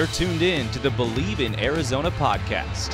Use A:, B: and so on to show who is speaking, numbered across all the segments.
A: You're tuned in to the Bleav in Arizona podcast.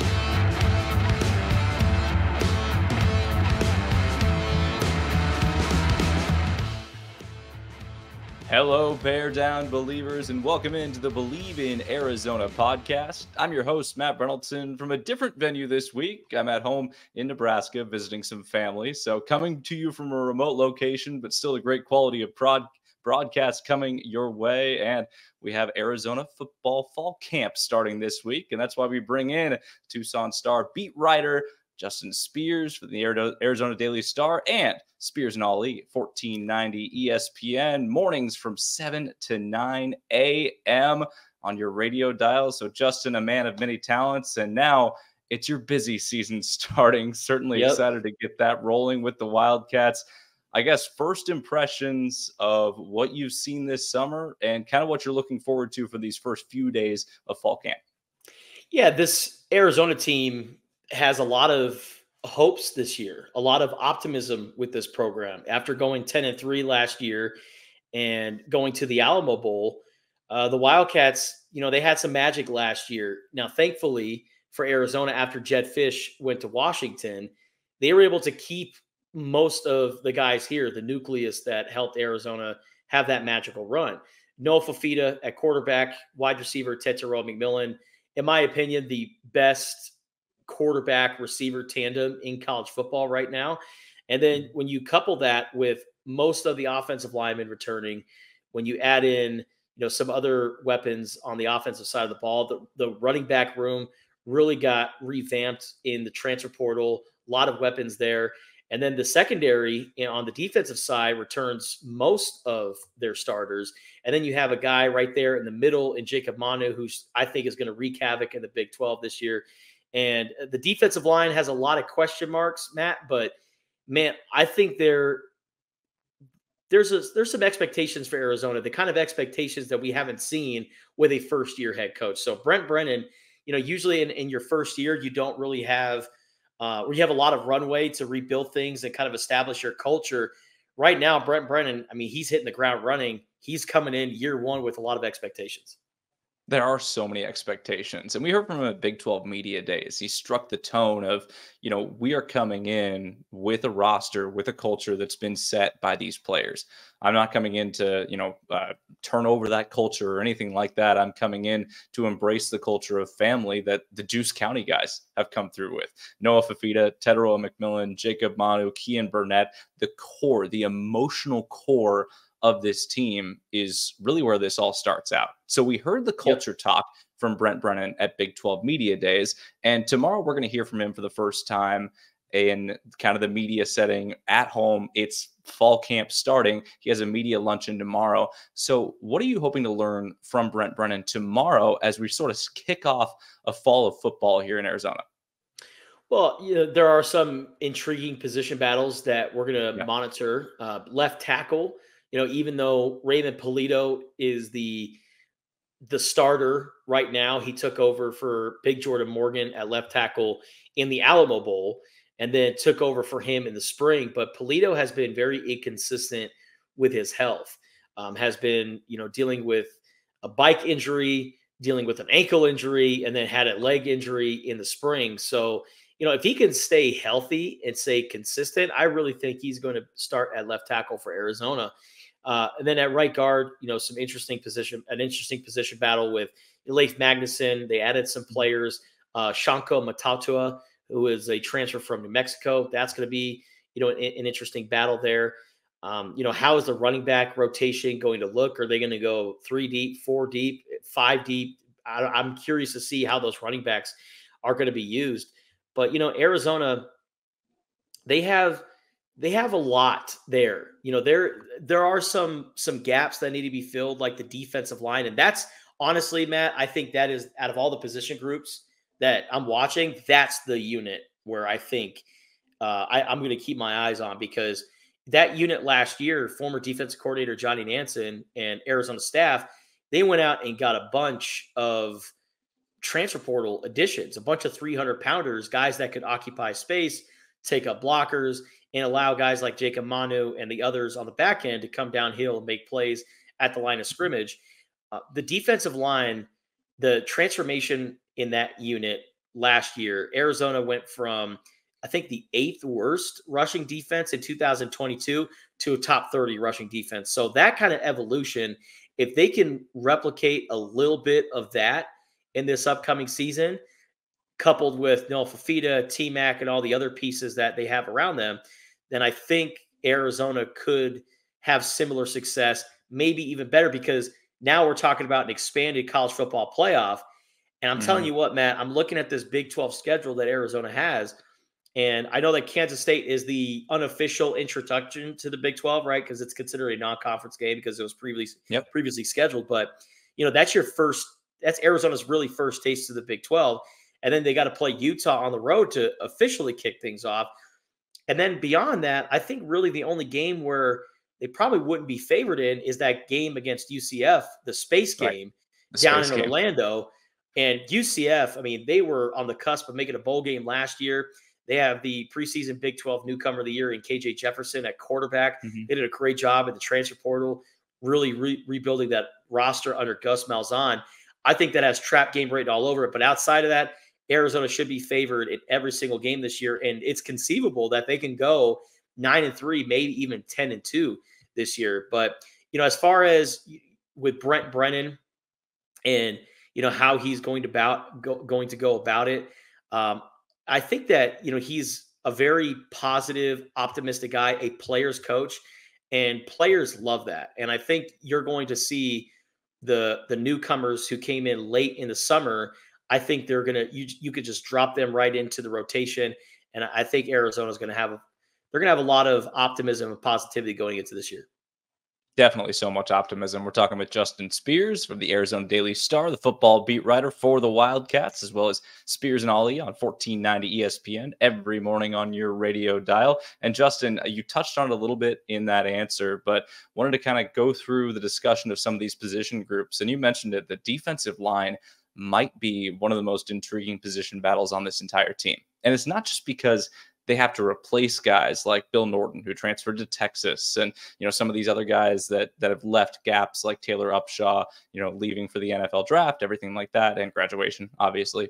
A: Hello, Bear Down Believers, and welcome into the Bleav in Arizona podcast. I'm your host, Matt Reynoldson, from a different venue this week. I'm at home in Nebraska visiting some family, so coming to you from a remote location, but still a great quality of broadcast coming your way. And we have Arizona football fall camp starting this week, and that's why we bring in Tucson Star beat writer Justin Spears for the Arizona Daily Star and Spears and Ali, 1490 ESPN, mornings from 7 to 9 a.m. on your radio dial. So Justin, a man of many talents, and now it's your busy season starting. Certainly excited to get that rolling with the Wildcats. I guess first impressions of what you've seen this summer and kind of what you're looking forward to for these first few days of fall camp.
B: Yeah, this Arizona team has a lot of hopes this year, a lot of optimism with this program. After going 10-3 last year and going to the Alamo Bowl, the Wildcats, they had some magic last year. Now, thankfully for Arizona, after Jedd Fisch went to Washington, they were able to keep most of the guys here, the nucleus that helped Arizona have that magical run. Noah Fafita at quarterback, wide receiver Tetairoa McMillan, in my opinion, the best quarterback receiver tandem in college football right now. And then when you couple that with most of the offensive linemen returning, when you add in, some other weapons on the offensive side of the ball, the running back room really got revamped in the transfer portal, a lot of weapons there. And then the secondary on the defensive side returns most of their starters. And then you have a guy right there in the middle in Jacob Manu, who I think is going to wreak havoc in the Big 12 this year. And the defensive line has a lot of question marks, Matt, but man, I think there's some expectations for Arizona, the kind of expectations that we haven't seen with a first-year head coach. So Brent Brennan, usually in your first year, you don't really have where you have a lot of runway to rebuild things and kind of establish your culture. Right now, Brent Brennan, he's hitting the ground running. He's coming in year one with a lot of expectations.
A: There are so many expectations. And we heard from him at Big 12 Media Days. He struck the tone of, we are coming in with a roster, with a culture that's been set by these players. I'm not coming in to, turn over that culture or anything like that. I'm coming in to embrace the culture of family that the Juice County guys have come through with. Noah Fafita, Tetairoa McMillan, Jacob Manu, Kean Burnett, the core, the emotional core of this team is really where this all starts out. So we heard the culture talk from Brent Brennan at Big 12 Media Days, and tomorrow we're going to hear from him for the first time in kind of the media setting at home. It's fall camp starting. He has a media luncheon tomorrow. So what are you hoping to learn from Brent Brennan tomorrow as we sort of kick off a fall of football here in Arizona?
B: Well, there are some intriguing position battles that we're going to monitor. Left tackle, even though Raymond Pulido is the starter right now, he took over for Big Jordan Morgan at left tackle in the Alamo Bowl and then took over for him in the spring. But Pulido has been very inconsistent with his health, has been, dealing with a bike injury, dealing with an ankle injury, and then had a leg injury in the spring. So, if he can stay healthy and stay consistent, I really think he's going to start at left tackle for Arizona. And then at right guard, an interesting position battle with Leif Magnuson. They added some players, Shanko Matautua, who is a transfer from New Mexico. That's going to be, an interesting battle there. How is the running back rotation going to look? Are they going to go 3 deep, 4 deep, 5 deep? I'm curious to see how those running backs are going to be used. But, Arizona, they have a lot there. There are some gaps that need to be filled, like the defensive line. And that's honestly, Matt, I think that is, out of all the position groups that I'm watching, that's the unit where I think I'm going to keep my eyes on, because that unit last year, former defensive coordinator Johnny Nansen and Arizona staff, they went out and got a bunch of transfer portal additions, a bunch of 300-pounders, guys that could occupy space, take up blockers, and allow guys like Jacob Manu and the others on the back end to come downhill and make plays at the line of scrimmage. The defensive line the transformation in that unit last year, Arizona went from, I think, the 8th worst rushing defense in 2022 to a top 30 rushing defense. So that kind of evolution, if they can replicate a little bit of that in this upcoming season, coupled with Noah Fafita, T-Mac, and all the other pieces that they have around them, then I think Arizona could have similar success, maybe even better, because now we're talking about an expanded college football playoff. And I'm telling you what, Matt, I'm looking at this Big 12 schedule that Arizona has, and I know that Kansas State is the unofficial introduction to the Big 12, right? Because it's considered a non-conference game because it was previously scheduled. But, that's Arizona's really first taste of the Big 12. And then they got to play Utah on the road to officially kick things off. And then beyond that, I think really the only game where they probably wouldn't be favored in is that game against UCF, the space game down in Orlando. And UCF, I mean, they were on the cusp of making a bowl game last year. They have the preseason Big 12 newcomer of the year in KJ Jefferson at quarterback. They did a great job in the transfer portal, really rebuilding that roster under Gus Malzahn. I think that has trap game written all over it. But outside of that, Arizona should be favored in every single game this year. And it's conceivable that they can go 9-3, maybe even 10-2 this year. But, as far as with Brent Brennan and, how he's going to go about it, I think that, he's a very positive, optimistic guy, a player's coach, and players love that. And I think you're going to see the newcomers who came in late in the summer. I think they're going to, you could just drop them right into the rotation. And I think Arizona's going to have, a lot of optimism and positivity going into this year.
A: Definitely so much optimism. We're talking with Justin Spears from the Arizona Daily Star, the football beat writer for the Wildcats, as well as Spears and Ollie on 1490 ESPN every morning on your radio dial. And Justin, you touched on it a little bit in that answer, but wanted to kind of go through the discussion of some of these position groups. And you mentioned it, the defensive line might be one of the most intriguing position battles on this entire team. And it's not just because they have to replace guys like Bill Norton, who transferred to Texas, and some of these other guys that have left gaps, like Taylor Upshaw, leaving for the NFL draft, everything like that, and graduation, obviously.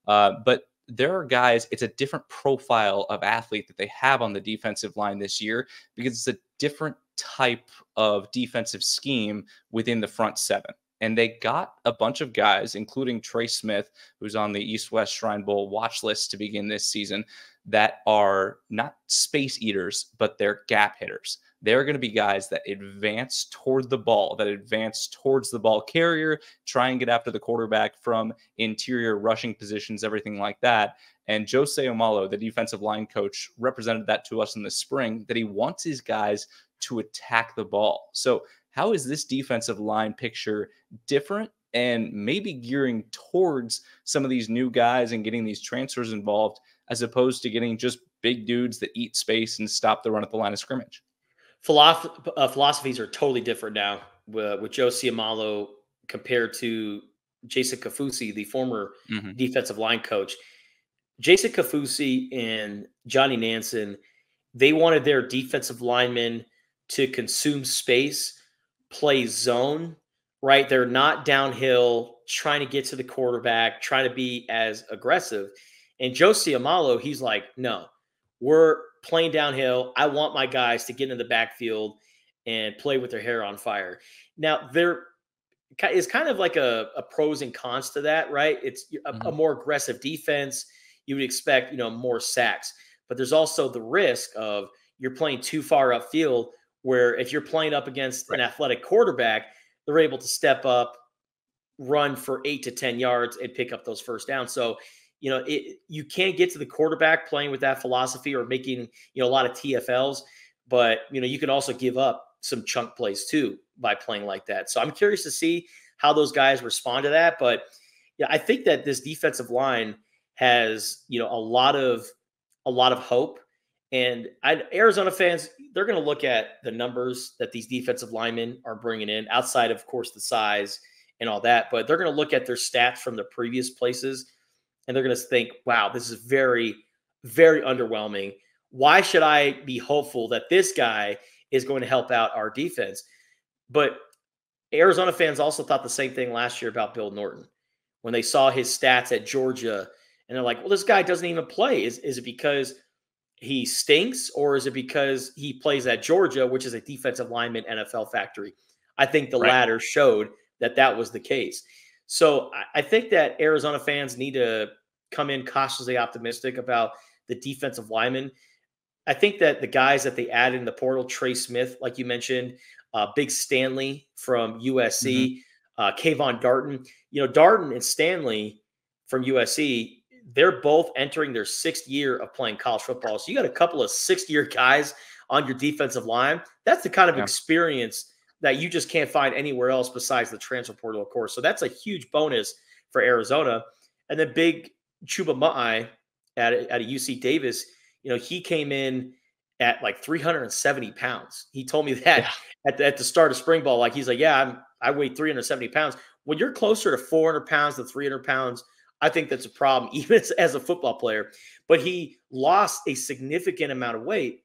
A: But there are guys, it's a different profile of athlete that they have on the defensive line this year, because it's a different type of defensive scheme within the front seven. And they got a bunch of guys, including Trey Smith, who's on the East-West Shrine Bowl watch list to begin this season, that are not space eaters, but they're gap hitters. They're going to be guys that advance toward the ball, that advance towards the ball carrier, try and get after the quarterback from interior rushing positions, everything like that. And Jose Omalo, the defensive line coach, represented that to us in the spring, that he wants his guys to attack the ball. So how is this defensive line picture different and maybe gearing towards some of these new guys and getting these transfers involved, as opposed to getting just big dudes that eat space and stop the run at the line of scrimmage?
B: Philosophies are totally different now with Joe Ciamalo compared to Jason Kafusi, the former defensive line coach. Jason Kafusi and Johnny Nansen, they wanted their defensive linemen to consume space, play zone, right? They're not downhill, trying to get to the quarterback, trying to be as aggressive. And Joe Ciamalo, he's like, no, we're playing downhill. I want my guys to get in the backfield and play with their hair on fire. Now, there is kind of like a pros and cons to that, right? It's a more aggressive defense. You would expect, more sacks. But there's also the risk of you're playing too far upfield, where if you're playing up against an athletic quarterback, they're able to step up, run for 8 to 10 yards, and pick up those first downs. So, you can't get to the quarterback playing with that philosophy or making, a lot of TFLs, but, you can also give up some chunk plays too by playing like that. So I'm curious to see how those guys respond to that. But yeah, I think that this defensive line has, a lot of hope. And Arizona fans, they're going to look at the numbers that these defensive linemen are bringing in, outside of course, the size and all that, but they're going to look at their stats from the previous places. And they're going to think, wow, this is very, very underwhelming. Why should I be hopeful that this guy is going to help out our defense? But Arizona fans also thought the same thing last year about Bill Norton. when they saw his stats at Georgia, and they're like, well, this guy doesn't even play. Is it because he stinks, or is it because he plays at Georgia, which is a defensive lineman NFL factory? I think the latter showed that was the case. So I think that Arizona fans need to come in cautiously optimistic about the defensive linemen. I think that the guys that they added in the portal, Trey Smith, like you mentioned, Big Stanley from USC, Kayvon Darton. Darton and Stanley from USC, they're both entering their 6th year of playing college football. So you got a couple of 6th-year guys on your defensive line. That's the kind of experience that you just can't find anywhere else besides the transfer portal, of course. So that's a huge bonus for Arizona. And then big Chuba Ma'ai at a UC Davis, he came in at like 370 pounds. He told me that at the start of spring ball, he's like, I weigh 370 pounds. When you're closer to 400 pounds to 300 pounds, I think that's a problem, even as a football player. But he lost a significant amount of weight,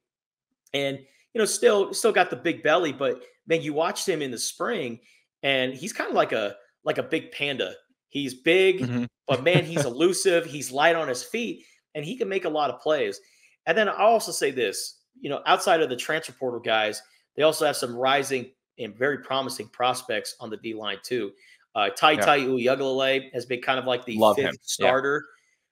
B: and still got the big belly. But man, you watched him in the spring, and he's kind of like a big panda. He's big, but man, he's elusive. He's light on his feet, and he can make a lot of plays. And then I'll also say this, outside of the transfer portal guys, they also have some rising and very promising prospects on the D-line too. Tai Uiagalelei has been kind of like the fifth starter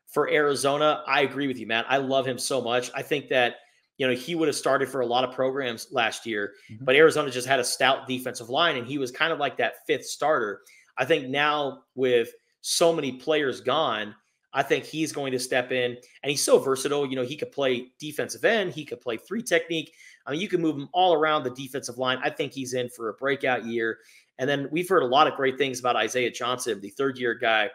B: for Arizona. I agree with you, man. I love him so much. I think that, he would have started for a lot of programs last year, but Arizona just had a stout defensive line, and he was kind of like that 5th starter. I think now with so many players gone, I think he's going to step in, and he's so versatile. He could play defensive end. He could play 3 technique. I mean, you can move him all around the defensive line. I think he's in for a breakout year. And then we've heard a lot of great things about Isaiah Johnson, the 3rd-year guy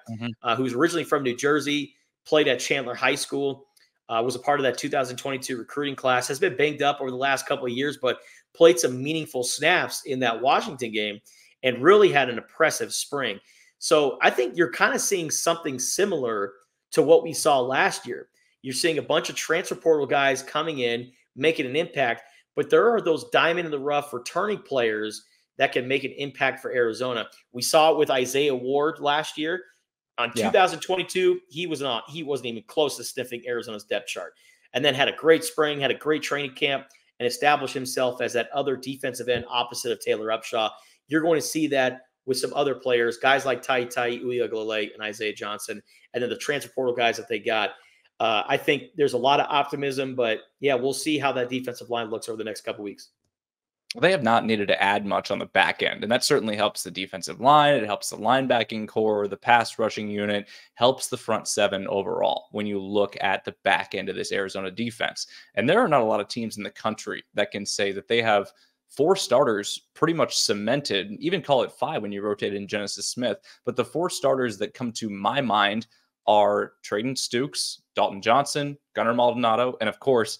B: who's originally from New Jersey, played at Chandler High School, was a part of that 2022 recruiting class, has been banged up over the last couple of years, but played some meaningful snaps in that Washington game and really had an impressive spring. So I think you're kind of seeing something similar to what we saw last year. You're seeing a bunch of transfer portal guys coming in, making an impact, but there are those diamond in the rough returning players that can make an impact for Arizona. We saw it with Isaiah Ward last year. On 2022, he wasn't even close to sniffing Arizona's depth chart, and then had a great spring, had a great training camp, and established himself as that other defensive end opposite of Taylor Upshaw. You're going to see that with some other players, guys like Tai Uiagalelei and Isaiah Johnson, and then the transfer portal guys that they got. I think there's a lot of optimism, but we'll see how that defensive line looks over the next couple of weeks.
A: They have not needed to add much on the back end, and that certainly helps the defensive line. It helps the linebacking core, the pass rushing unit, helps the front 7 overall when you look at the back end of this Arizona defense. And there are not a lot of teams in the country that can say that they have 4 starters pretty much cemented, even call it 5 when you rotate in Genesis Smith. But the 4 starters that come to my mind are Trayden Stukes, Dalton Johnson, Gunnar Maldonado, and of course,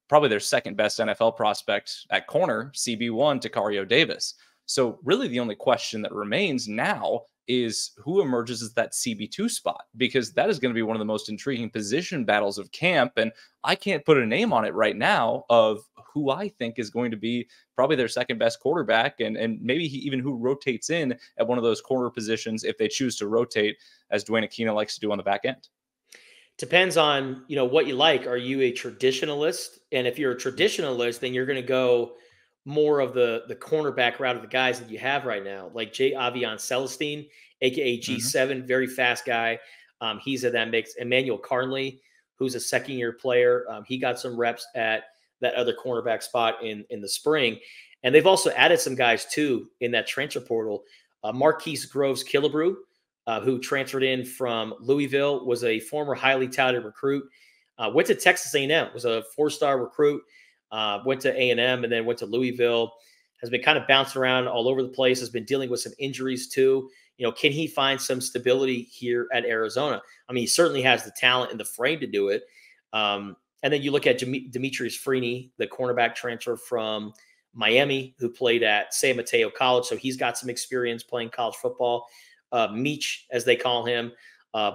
A: probably their 2nd best NFL prospect at corner, CB1, Takario Davis. So really the only question that remains now is who emerges as that CB2 spot, because that is going to be one of the most intriguing position battles of camp. And I can't put a name on it right now of who I think is going to be probably their 2nd best quarterback, and maybe even who rotates in at one of those corner positions if they choose to rotate, as Dwayne Aquina likes to do on the back end.
B: Depends on, what you like. Are you a traditionalist? And if you're a traditionalist, then you're going to go more of the cornerback route of the guys that you have right now, like J. Avion Celestine, aka G7, very fast guy. He's in that mix. Emmanuel Carnley, who's a 2nd-year player. He got some reps at that other cornerback spot in the spring. And they've also added some guys, too, in that transfer portal. Marquise Groves-Killebrew, who transferred in from Louisville, was a former highly touted recruit, went to Texas A&M, was a 4-star recruit, went to A&M and then went to Louisville, has been kind of bouncing around all over the place, has been dealing with some injuries too. Can he find some stability here at Arizona? I mean, he certainly has the talent and the frame to do it. And then you look at Demetrius Freeney, the cornerback transfer from Miami, who played at San Mateo College. So he's got some experience playing college football. Meach, as they call him.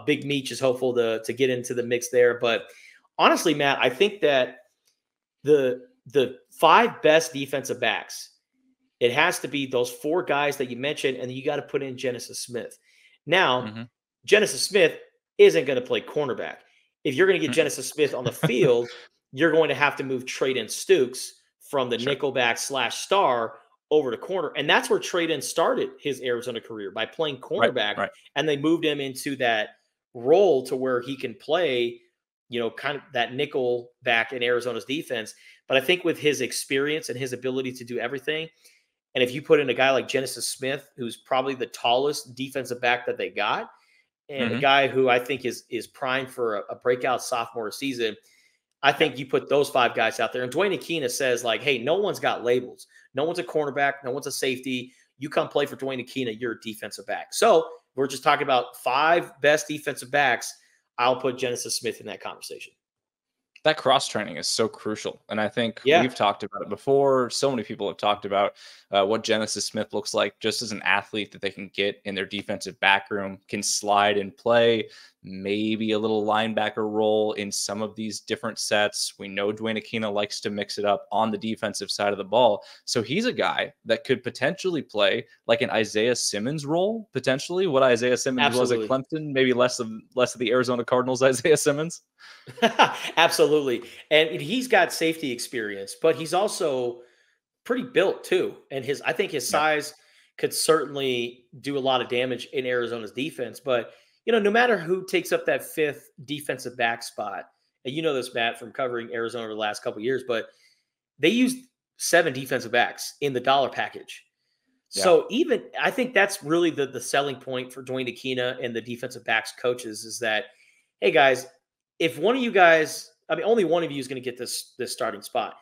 B: Big Meach is hopeful to get into the mix there. But honestly, Matt, I think that the 5 best defensive backs, it has to be those 4 guys that you mentioned, and you got to put in Genesis Smith. Now, Genesis Smith isn't going to play cornerback. If you're going to get
A: Mm-mm.
B: Genesis Smith on the field, you're going to have to move Traden Stukes from the
A: Sure.
B: nickelback / star over to corner. And that's where Traden started his Arizona career, by playing
A: Right.
B: cornerback.
A: Right.
B: And they moved him into that role to where he can play, kind of that nickel back in Arizona's defense. But I think with his experience and his ability to do everything, and if you put in a guy like Genesis Smith, who's probably the tallest defensive back that they got, and a
A: Mm-hmm.
B: guy who I think is primed for a breakout sophomore season, I
A: Yeah.
B: think you put those 5 guys out there. And Dwayne Akina says, like, hey, no one's got labels. No one's a cornerback. No one's a safety. You come play for Dwayne Akina, you're a defensive back. So we're just talking about 5 best defensive backs. I'll put Genesis Smith in that conversation.
A: That cross training is so crucial. And I think
B: Yeah,
A: we've talked about it before. So many people have talked about what Genesis Smith looks like just as an athlete that they can get in their defensive back room, can slide and play, maybe a little linebacker role in some of these different sets. We know Dwayne Akina likes to mix it up on the defensive side of the ball. So he's a guy that could potentially play like an Isaiah Simmons role, potentially what Isaiah Simmons was at
B: absolutely.
A: Clemson, maybe less of the Arizona Cardinals Isaiah Simmons.
B: Absolutely. And he's got safety experience, but he's also pretty built too. And I think his
A: Yeah.
B: size could certainly do a lot of damage in Arizona's defense. But, no matter who takes up that 5th defensive back spot, and you know this, Matt, from covering Arizona over the last couple of years, but they used 7 defensive backs in the dollar package.
A: Yeah.
B: So even I think that's really the selling point for Dwayne Akina and the defensive backs coaches is that, hey guys, if one of you guys, I mean, only one of you is going to get this starting spot,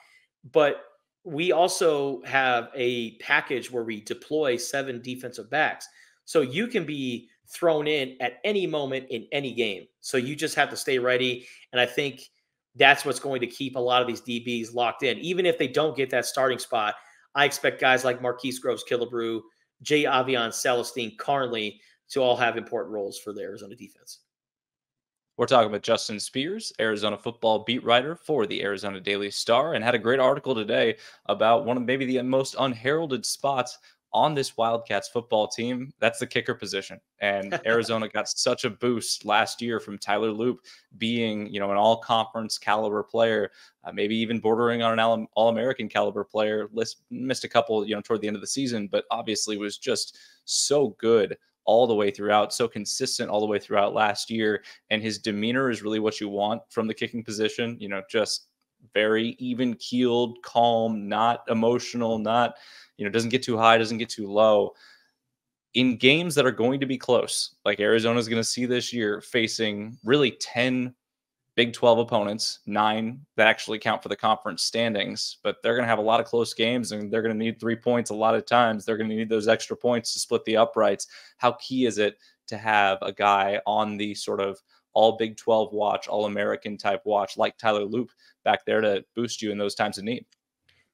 B: but we also have a package where we deploy 7 defensive backs, so you can be thrown in at any moment in any game. So you just have to stay ready, and I think that's what's going to keep a lot of these DBs locked in, even if they don't get that starting spot. I expect guys like Marquise Groves-Killebrew, J. Avion Celestine Carnley to all have important roles for the Arizona defense.
A: We're talking with Justin Spears, Arizona football beat writer for the Arizona Daily Star, and had a great article today about one of maybe the most unheralded spots on this Wildcats football team. That's the kicker position. And Arizona got such a boost last year from Tyler Loop being, an all-conference caliber player, maybe even bordering on an all-American caliber player. Missed a couple, toward the end of the season, but obviously was just so good all the way throughout, so consistent all the way throughout last year. And his demeanor is really what you want from the kicking position, just very even keeled, calm, not emotional, not, doesn't get too high, doesn't get too low. In games that are going to be close, like Arizona is going to see this year, facing really 10 Big 12 opponents, 9 that actually count for the conference standings, but they're going to have a lot of close games and they're going to need 3 points a lot of times. They're going to need those extra points to split the uprights. How key is it to have a guy on the sort of all Big 12 watch, all American type watch like Tyler Loop back there to boost you in those times of need?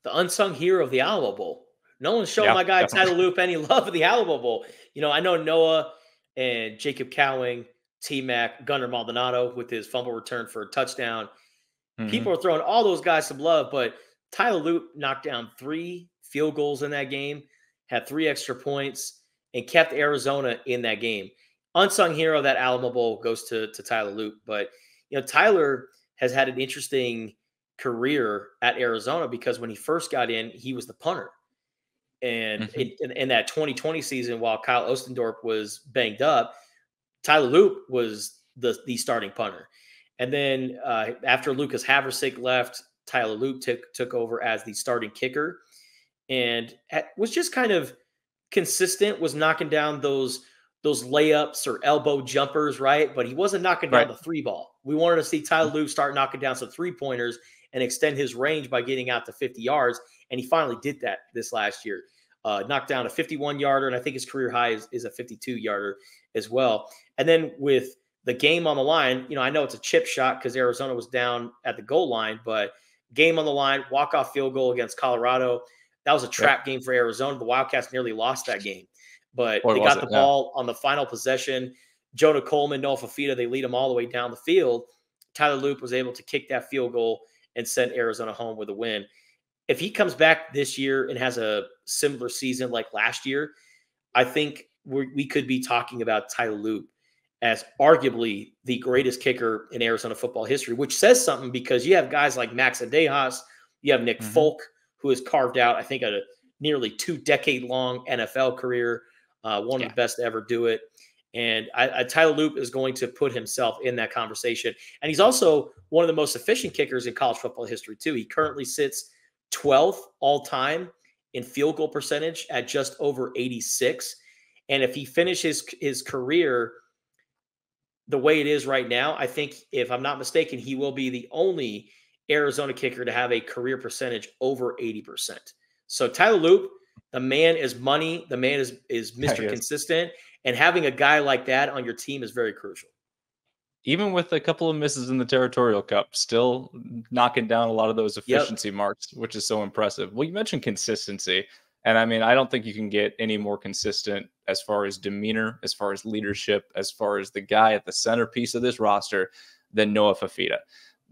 B: The unsung hero of the Alamo Bowl. No one's showing
A: Yeah,
B: my guy
A: definitely.
B: Tyler Loop any love of the Alamo Bowl. I know Noah and Jacob Cowing, T-Mac, Gunnar Maldonado with his fumble return for a touchdown.
A: Mm-hmm.
B: People are throwing all those guys some love, but Tyler Loop knocked down 3 field goals in that game, had 3 extra points, and kept Arizona in that game. Unsung hero of that Alamo Bowl goes to Tyler Loop. But, Tyler has had an interesting career at Arizona because when he first got in, he was the punter. And
A: Mm-hmm.
B: in that 2020 season, while Kyle Ostendorp was banged up, Tyler Loop was the starting punter. And then after Lucas Haversick left, Tyler Loop took over as the starting kicker and was just kind of consistent, was knocking down those layups or elbow jumpers, right? But he wasn't knocking down
A: Right.
B: the 3 ball. We wanted to see Tyler Loop start knocking down some 3-pointers and extend his range by getting out to 50 yards. And he finally did that this last year. Knocked down a 51-yarder, and I think his career high is a 52-yarder as well. And then with the game on the line, I know it's a chip shot because Arizona was down at the goal line, but game on the line, walk-off field goal against Colorado. That was a
A: Yep.
B: trap game for Arizona. The Wildcats nearly lost that game, but
A: Boy,
B: they
A: was
B: got
A: it.
B: the
A: Yeah.
B: ball on the final possession. Jonah Coleman, Noah Fafita, they lead them all the way down the field. Tyler Loop was able to kick that field goal and send Arizona home with a win. If he comes back this year and has a similar season like last year, I think we could be talking about Tyler Loop as arguably the greatest kicker in Arizona football history, which says something because you have guys like Max Adejas, you have Nick Folk, who has carved out, I think, a nearly 2-decade-long NFL career, one of the best to ever do it. And Tyler Loop is going to put himself in that conversation. And he's also one of the most efficient kickers in college football history, too. He currently sits 12th all-time in field goal percentage at just over 86. And if he finishes his career the way it is right now, I think, if I'm not mistaken, he will be the only Arizona kicker to have a career percentage over 80%. So Tyler Loop, the man is money. The man is Mr. Consistent. And having a guy like that on your team is very crucial.
A: Even with a couple of misses in the Territorial Cup, still knocking down a lot of those efficiency marks, which is so impressive. Well, you mentioned consistency. And I mean, I don't think you can get any more consistent as far as demeanor, as far as leadership, as far as the guy at the centerpiece of this roster than Noah Fifita.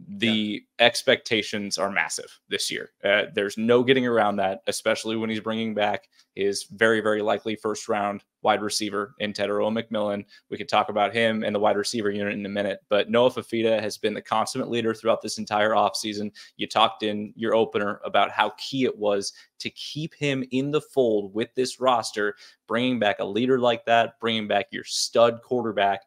A: The expectations are massive this year. There's no getting around that, especially when he's bringing back his very, very likely first-round wide receiver in Tedero McMillan. We could talk about him and the wide receiver unit in a minute, but Noah Fifita has been the consummate leader throughout this entire offseason. You talked in your opener about how key it was to keep him in the fold with this roster, bringing back a leader like that, bringing back your stud quarterback.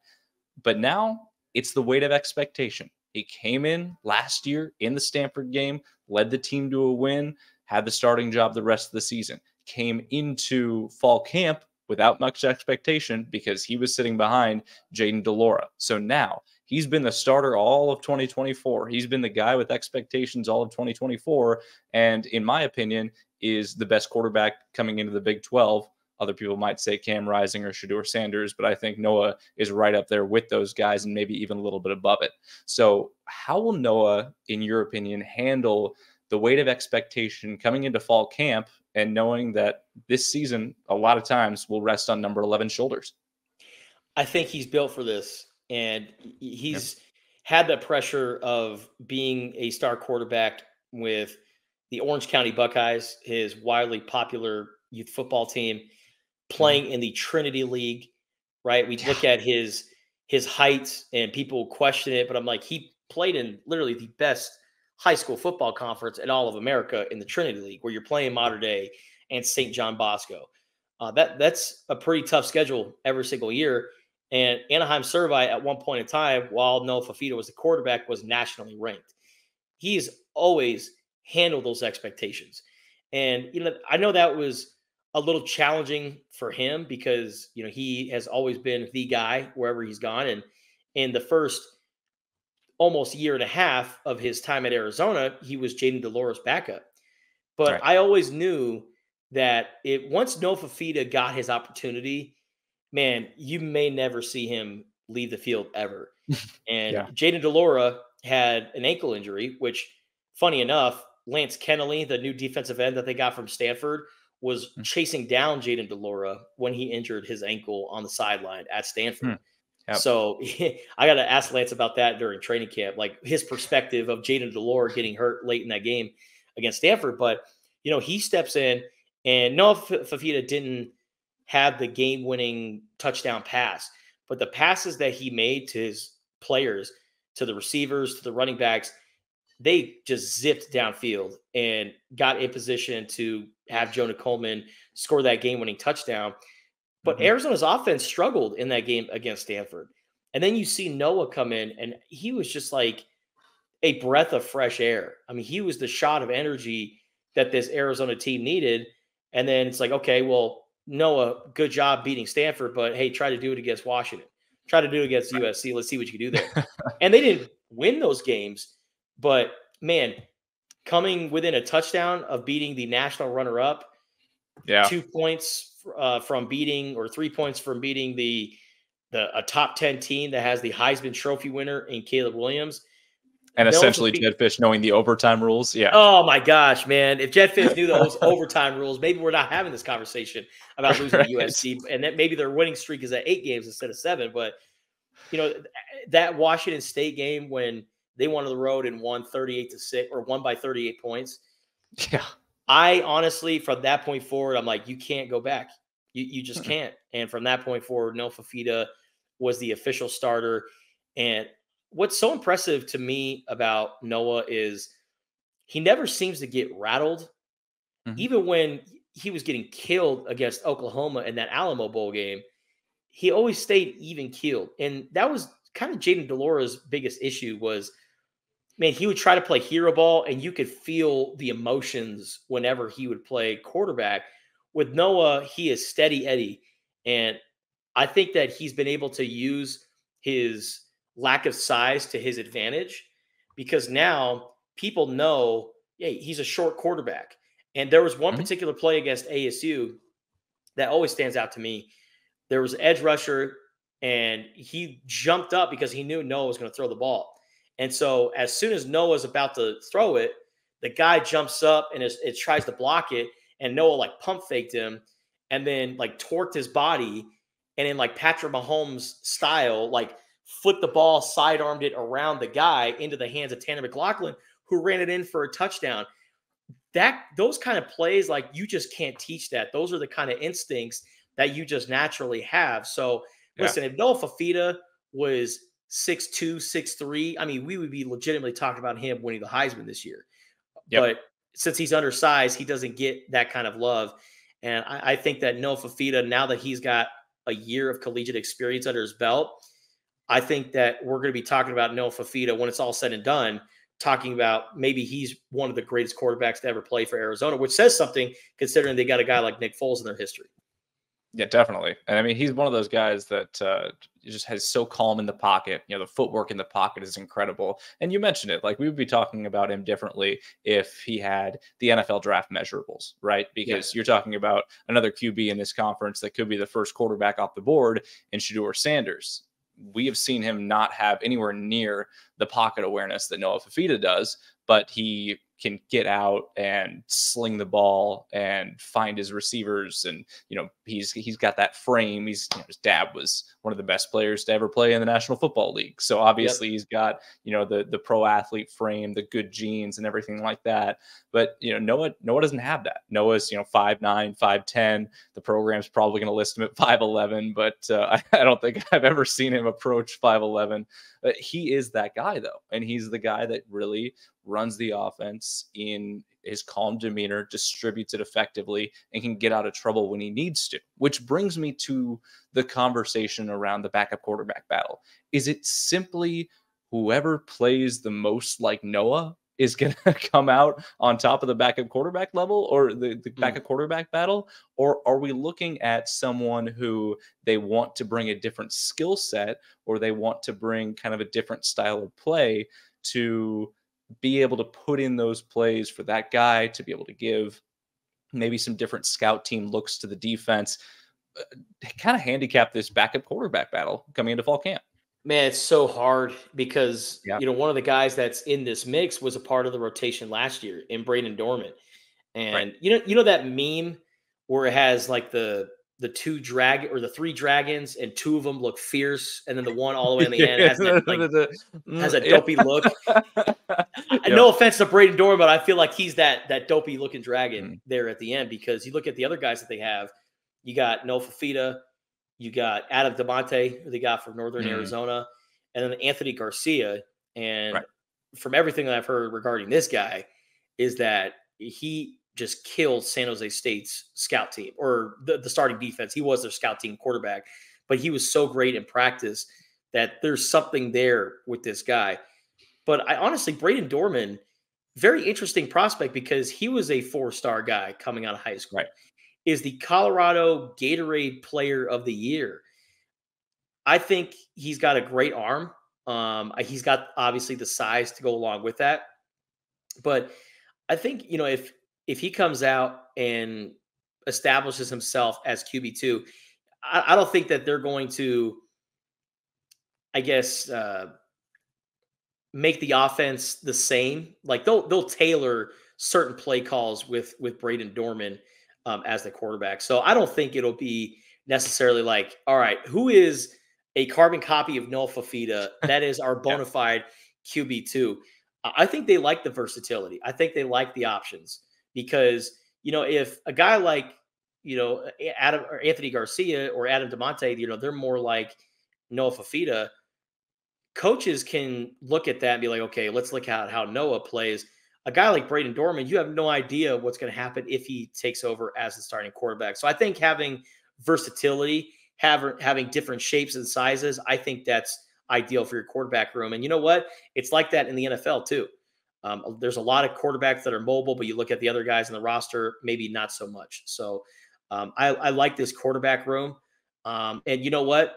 A: But now it's the weight of expectation. He came in last year in the Stanford game, led the team to a win, had the starting job the rest of the season, came into fall camp without much expectation because he was sitting behind Jayden de Laura. So now he's been the starter all of 2024. He's been the guy with expectations all of 2024. And in my opinion, is the best quarterback coming into the Big 12. Other people might say Cam Rising or Shedeur Sanders, but I think Noah is right up there with those guys and maybe even a little bit above it. So how will Noah, in your opinion, handle the weight of expectation coming into fall camp and knowing that this season a lot of times will rest on number 11 shoulders?
B: I think he's built for this, and he's had the pressure of being a star quarterback with the Orange County Buckeyes, his wildly popular youth football team, playing in the Trinity League, right? We look at his height and people question it, but I'm like, he played in literally the best high school football conference in all of America in the Trinity League, where you're playing Mater Dei and St. John Bosco. That's a pretty tough schedule every single year. And Anaheim Servite at one point in time, while Noah Fifita was the quarterback, was nationally ranked. He's always handled those expectations. And, I know that was a little challenging for him because, he has always been the guy wherever he's gone. And in the first almost year and a half of his time at Arizona, he was Jayden de Laura's backup. But I always knew that once Noah Fifita got his opportunity, man, you may never see him leave the field ever. And Jayden de Laura had an ankle injury, which, funny enough, Lance Kennelly, the new defensive end that they got from Stanford, was chasing down Jayden de Laura when he injured his ankle on the sideline at Stanford. So I got to ask Lance about that during training camp, like his perspective of Jayden de Laura getting hurt late in that game against Stanford. But, he steps in, and Noah Fifita didn't have the game-winning touchdown pass, but the passes that he made to his players, to the receivers, to the running backs, they just zipped downfield and got in position to have Jonah Coleman score that game-winning touchdown. But Arizona's offense struggled in that game against Stanford. And then you see Noah come in, and he was just like a breath of fresh air. I mean, he was the shot of energy that this Arizona team needed. And then it's like, okay, well, Noah, good job beating Stanford, but hey, try to do it against Washington. Try to do it against USC. Let's see what you can do there. And they didn't win those games, but man, coming within a touchdown of beating the national runner-up, 2 points from beating, or 3 points from beating a top 10 team that has the Heisman Trophy winner in Caleb Williams.
A: And essentially Jedd Fisch knowing the overtime rules. Yeah.
B: Oh my gosh, man. If Jedd Fisch knew those overtime rules, maybe we're not having this conversation about losing to USC, and that maybe their winning streak is at 8 games instead of 7. But, that Washington State game when they went on the road and won 38-6 or won by 38 points.
A: Yeah.
B: I honestly, from that point forward, I'm like, you can't go back. You just can't. And from that point forward, Noah Fifita was the official starter. And what's so impressive to me about Noah is he never seems to get rattled.
A: Mhm.
B: Even when he was getting killed against Oklahoma in that Alamo Bowl game, he always stayed even keeled. And that was kind of Jaden Delora's biggest issue was, man, he would try to play hero ball and you could feel the emotions whenever he would play quarterback. With Noah, he is steady Eddie. And I think that he's been able to use his lack of size to his advantage because now people know, yeah, he's a short quarterback. And there was one
A: Mhm.
B: particular play against ASU that always stands out to me. There was an edge rusher, and he jumped up because he knew Noah was going to throw the ball. And so as soon as Noah's about to throw it, the guy jumps up and it tries to block it, and Noah like pump faked him and then like torqued his body and in like Patrick Mahomes style, like flipped the ball, sidearmed it around the guy into the hands of Tanner McLaughlin, who ran it in for a touchdown. Those kind of plays, like you just can't teach that. Those are the kind of instincts that you just naturally have. So
A: Yeah.
B: listen, if Noah Fafita was 6'2", 6'3", I mean, we would be legitimately talking about him winning the Heisman this year.
A: Yep.
B: But since he's undersized, he doesn't get that kind of love. And I think that Noah Fafita, now that he's got a year of collegiate experience under his belt, I think that we're going to be talking about Noah Fafita when it's all said and done, talking about maybe he's one of the greatest quarterbacks to ever play for Arizona, which says something considering they got a guy like Nick Foles in their history.
A: Yeah, definitely. And I mean, he's one of those guys that just has so calm in the pocket. You know, the footwork in the pocket is incredible. And you mentioned it, like we would be talking about him differently if he had the NFL draft measurables, right? Because you're talking about another QB in this conference that could be the first quarterback off the board in Shedeur Sanders. We have seen him not have anywhere near the pocket awareness that Noah Fafita does, but he can get out and sling the ball and find his receivers. And, you know, he's got that frame. His dad was one of the best players to ever play in the National Football League. So obviously he's got, the pro athlete frame, the good genes and everything like that. But, Noah doesn't have that. Noah's, 5'9", 5'10". The program's probably going to list him at 5'11", but I don't think I've ever seen him approach 5'11". He is that guy though. And he's the guy that really runs the offense in his calm demeanor, distributes it effectively, and can get out of trouble when he needs to. Which brings me to the conversation around the backup quarterback battle. Is it simply whoever plays the most like Noah is going to come out on top of the backup quarterback level or the backup quarterback battle? Or are we looking at someone who they want to bring a different skill set or they want to bring kind of a different style of play to be able to put in those plays for that guy to be able to give maybe some different scout team looks to the defense, kind of handicap this backup quarterback battle coming into fall camp?
B: Man, it's so hard because, one of the guys that's in this mix was a part of the rotation last year in Braden Dorman. And that meme where it has like the three dragons and two of them look fierce. And then the one all the way in the end has has a dopey look. No offense to Braden Dorman, but I feel like he's that dopey looking dragon there at the end, because you look at the other guys that they have. You got Noah Fafita, you got Adam DeMonte, who they got from Northern Arizona, and then Anthony Garcia. And from everything that I've heard regarding this guy is that he just killed San Jose State's scout team, or the starting defense. He was their scout team quarterback, but he was so great in practice that there's something there with this guy. But I honestly, Braden Dorman, very interesting prospect because he was a 4-star guy coming out of high school. Is the Colorado Gatorade Player of the Year. I think he's got a great arm. He's got obviously the size to go along with that. But I think, if he comes out and establishes himself as QB2, I don't think that they're going to, I guess, make the offense the same. Like they'll tailor certain play calls with Braden Dorman as the quarterback. So I don't think it'll be necessarily like, all right, who is a carbon copy of Noah Fafita that is our bona fide QB2? I think they like the versatility. I think they like the options because, if a guy like, Adam or Anthony Garcia or Adam DeMonte, they're more like Noah Fafita, coaches can look at that and be like, okay, let's look at how Noah plays. A guy like Braden Dorman, you have no idea what's going to happen if he takes over as the starting quarterback. So I think having versatility, having different shapes and sizes, I think that's ideal for your quarterback room. And you know what? It's like that in the NFL too. There's a lot of quarterbacks that are mobile, but you look at the other guys in the roster, maybe not so much. So I like this quarterback room. And you know what?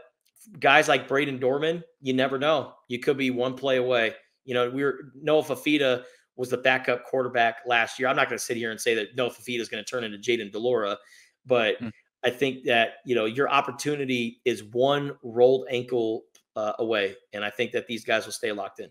B: Guys like Braden Dorman, you never know. You could be one play away. Noah Fafita was the backup quarterback last year. I'm not going to sit here and say that Noah Fafita is going to turn into Jaden Delora, but I think that, your opportunity is one rolled ankle away. And I think that these guys will stay locked in.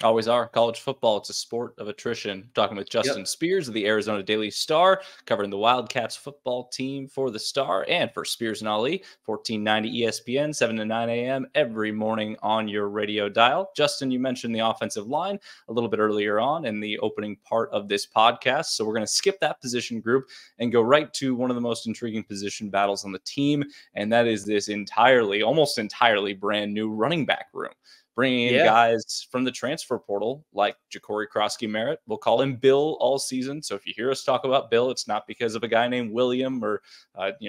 A: Always are. College football, it's a sport of attrition. Talking with Justin Spears of the Arizona Daily Star, covering the Wildcats football team for the Star and for Spears and Ali, 1490 ESPN, 7 to 9 a.m. every morning on your radio dial. Justin, you mentioned the offensive line a little bit earlier on in the opening part of this podcast. So we're going to skip that position group and go right to one of the most intriguing position battles on the team. And that is this almost entirely brand new running back room. Bringing in guys from the transfer portal like Ja'Cory Krosky-Merritt. We'll call him Bill all season. So if you hear us talk about Bill, it's not because of a guy named William or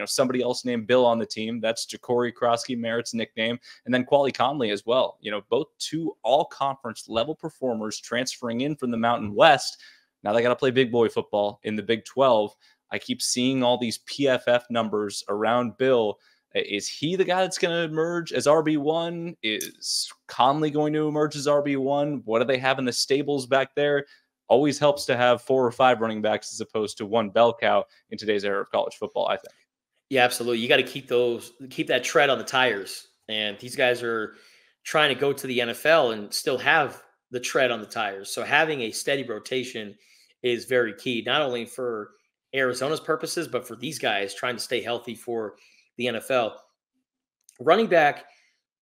A: somebody else named Bill on the team. That's Ja'Cory Krosky-Merritt's nickname. And then Quali Conley as well. Both two all-conference level performers transferring in from the Mountain West. Now they got to play big boy football in the Big 12. I keep seeing all these PFF numbers around Bill. Is he the guy that's going to emerge as RB1? Is Conley going to emerge as RB1? What do they have in the stables back there? Always helps to have 4 or 5 running backs as opposed to one bell cow in today's era of college football, I think.
B: Yeah, absolutely. You got to keep that tread on the tires. And these guys are trying to go to the NFL and still have the tread on the tires. So having a steady rotation is very key, not only for Arizona's purposes, but for these guys trying to stay healthy for the NFL. Running back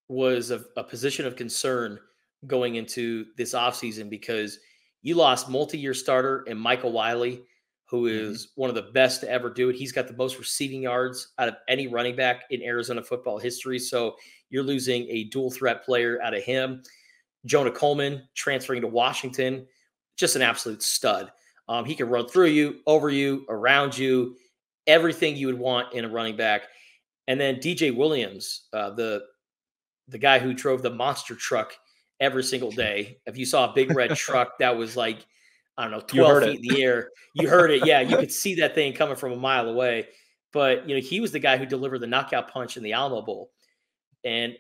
B: was a position of concern going into this offseason because you lost multi-year starter and Michael Wiley, who is one of the best to ever do it. He's got the most receiving yards out of any running back in Arizona football history. So you're losing a dual threat player out of him. Jonah Coleman transferring to Washington, just an absolute stud. He can run through you, over you, around you, everything you would want in a running back. And then DJ Williams, the guy who drove the monster truck every single day. If you saw a big red truck that was like, 12 feet in the air, you heard it. Yeah, you could see that thing coming from a mile away. But, he was the guy who delivered the knockout punch in the Alamo Bowl. And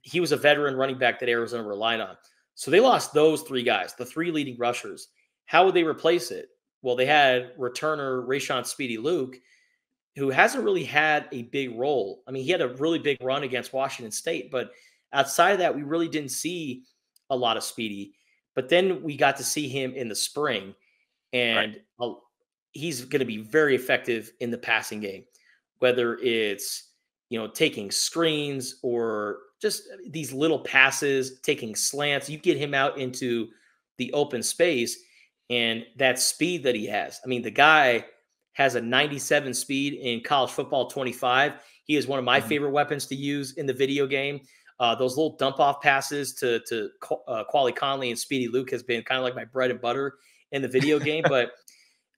B: he was a veteran running back that Arizona relied on. So they lost those 3 guys, the 3 leading rushers. How would they replace it? Well, they had returner Rayshon Speedy Luke, who hasn't really had a big role. I mean, he had a really big run against Washington State, but outside of that, we really didn't see a lot of Speedy. But then we got to see him in the spring, and he's going to be very effective in the passing game, whether it's, taking screens or just these little passes, taking slants. You get him out into the open space, and that speed that he has. I mean, the guy has a 97 speed in college football 25. He is one of my favorite weapons to use in the video game. Those little dump off passes to Quali Conley and Speedy Luke has been kind of like my bread and butter in the video game. But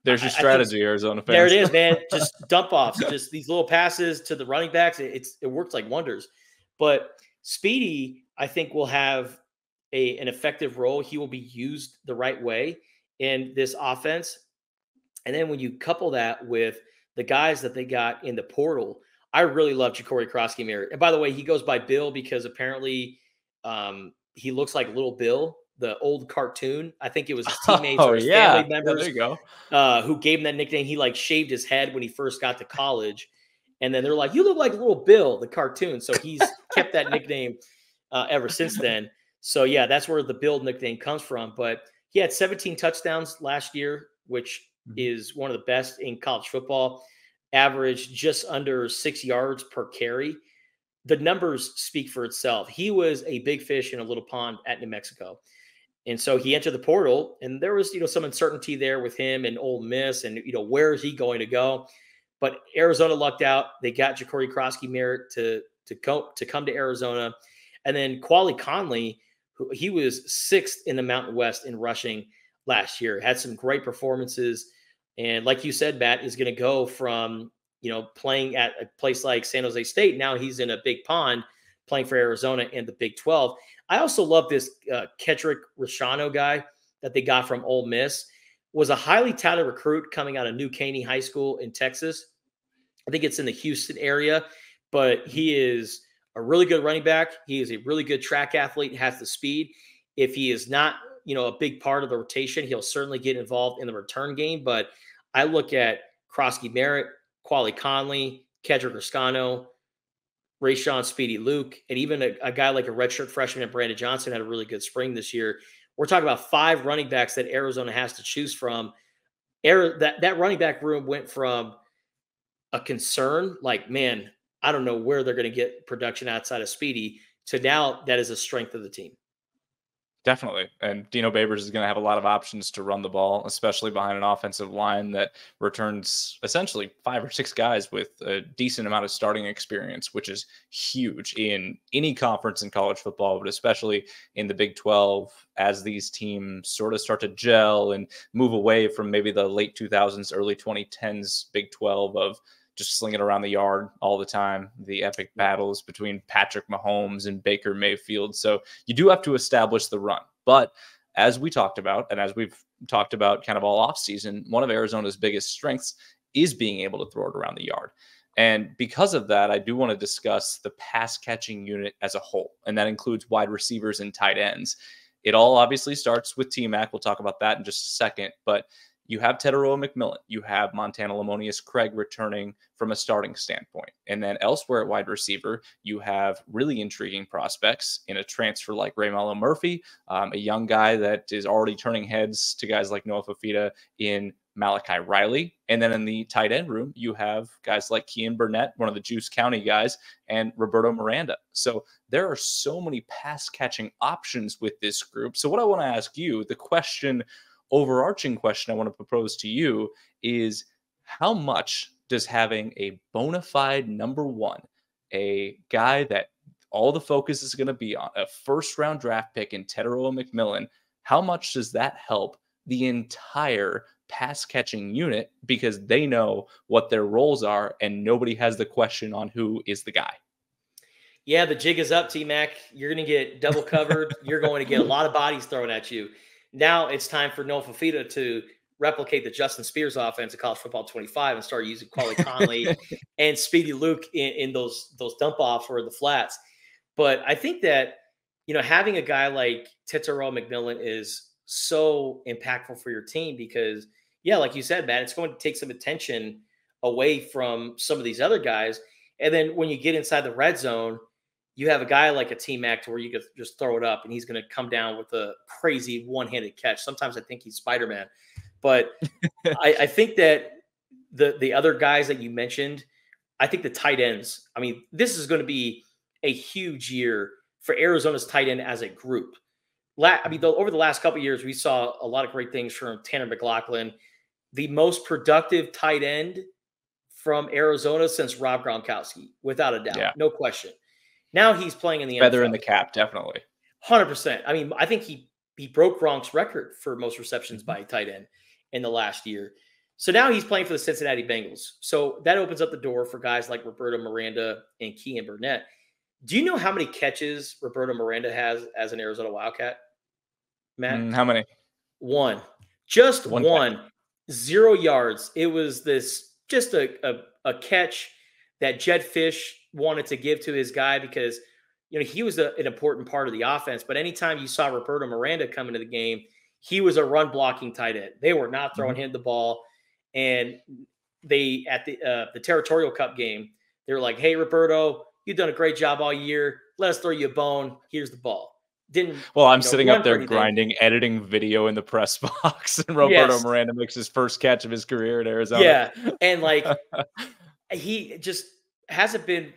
A: there's your strategy, Arizona fans.
B: There it is, man. Just dump offs, just these little passes to the running backs. It works like wonders. But Speedy, I think, will have an effective role. He will be used the right way in this offense. And then when you couple that with the guys that they got in the portal, I really love Ja'Cory Krosky-Merritt. And by the way, he goes by Bill because apparently he looks like Little Bill, the old cartoon. I think it was his teammates or his family members who gave him that nickname. He shaved his head when he first got to college. And then they're like, you look like Little Bill, the cartoon. So he's kept that nickname ever since then. So, yeah, that's where the Bill nickname comes from. But he had 17 touchdowns last year, which is one of the best in college football, averaged just under 6 yards per carry. The numbers speak for itself. He was a big fish in a little pond at New Mexico. And so he entered the portal, and there was, some uncertainty there with him and Ole Miss and, where is he going to go? But Arizona lucked out. They got Ja'Cory Krosky-Merritt to to come to Arizona. And then Quali Conley, he was 6th in the Mountain West in rushing last year, had some great performances. And like you said, Matt, is going to go from, playing at a place like San Jose State. Now he's in a big pond playing for Arizona in the Big 12. I also love this Kedrick Rashano guy that they got from Ole Miss. Was a highly touted recruit coming out of New Caney High School in Texas. I think it's in the Houston area, but he is a really good running back. He is a really good track athlete, has the speed. If he is not, a big part of the rotation, he'll certainly get involved in the return game. But I look at Krosky Merritt, Quali Conley, Kedrick Rashano, Rayshon Speedy Luke, and even a guy like a redshirt freshman, Brandon Johnson, had a really good spring this year. We're talking about 5 running backs that Arizona has to choose from. That running back room went from a concern, like, man, I don't know where they're going to get production outside of Speedy, to now that is a strength of the team.
A: Definitely. And Dino Babers is going to have a lot of options to run the ball, especially behind an offensive line that returns essentially 5 or 6 guys with a decent amount of starting experience, which is huge in any conference in college football, but especially in the Big 12, as these teams sort of start to gel and move away from maybe the late 2000s, early 2010s Big 12 of just slinging around the yard all the time, the epic battles between Patrick Mahomes and Baker Mayfield. So you do have to establish the run. But as we talked about, and as we've talked about kind of all offseason, one of Arizona's biggest strengths is being able to throw it around the yard. And because of that, I do want to discuss the pass catching unit as a whole, and that includes wide receivers and tight ends. It all obviously starts with T-Mac. We'll talk about that in just a second, but you have Teteroa McMillan. You have Montana Lamonius Craig returning from a starting standpoint. And then elsewhere at wide receiver, you have really intriguing prospects in a transfer like Raymalo Murphy, a young guy that is already turning heads to guys like Noah Fafita in Malachi Riley. And then in the tight end room, you have guys like Kean Burnett, one of the Juice County guys, and Roberto Miranda. So there are so many pass catching options with this group. So what I want to ask you, overarching question I want to propose to you is, how much does having a bona fide number one, a guy that all the focus is going to be on, a first-round draft pick in Teteroa McMillan, how much does that help the entire pass-catching unit, because they know what their roles are and nobody has the question on who is the guy?
B: Yeah, the jig is up, T-Mac. You're going to get double covered. You're going to get a lot of bodies thrown at you. Now it's time for Noah Fafita to replicate the Justin Spears offense of College Football 25 and start using Quali Conley and Speedy Luke in those dump offs or the flats. But I think that, having a guy like Teteroa McMillan is so impactful for your team because, yeah, like you said, Matt, it's going to take some attention away from some of these other guys. And then when you get inside the red zone, you have a guy like a T-Mac to where you could just throw it up and he's going to come down with a crazy one-handed catch. Sometimes I think he's Spider-Man. But I think that the other guys that you mentioned, I think the tight ends, I mean, this is going to be a huge year for Arizona's tight end as a group. Over the last couple of years, we saw a lot of great things from Tanner McLaughlin, the most productive tight end from Arizona since Rob Gronkowski, without a doubt. Yeah. No question. Now he's playing in the
A: feather
B: NFL.
A: In the cap, definitely.
B: 100%. I mean, I think he broke Gronk's record for most receptions by a tight end in the last year. So now he's playing for the Cincinnati Bengals. So that opens up the door for guys like Roberto Miranda and Kean Burnett. Do you know how many catches Roberto Miranda has as an Arizona Wildcat, Matt?
A: How many?
B: One. Just one. 0 yards. It was just a catch that Jed Fish wanted to give to his guy because, he was an important part of the offense. But anytime you saw Roberto Miranda come into the game, he was a run blocking tight end. They were not throwing him the ball. And they, at the Territorial Cup game, they were like, hey, Roberto, you've done a great job all year. Let us throw you a bone. Here's the ball.
A: I'm sitting up there grinding, editing video in the press box, and Roberto Miranda makes his first catch of his career at Arizona.
B: Yeah. And he just hasn't been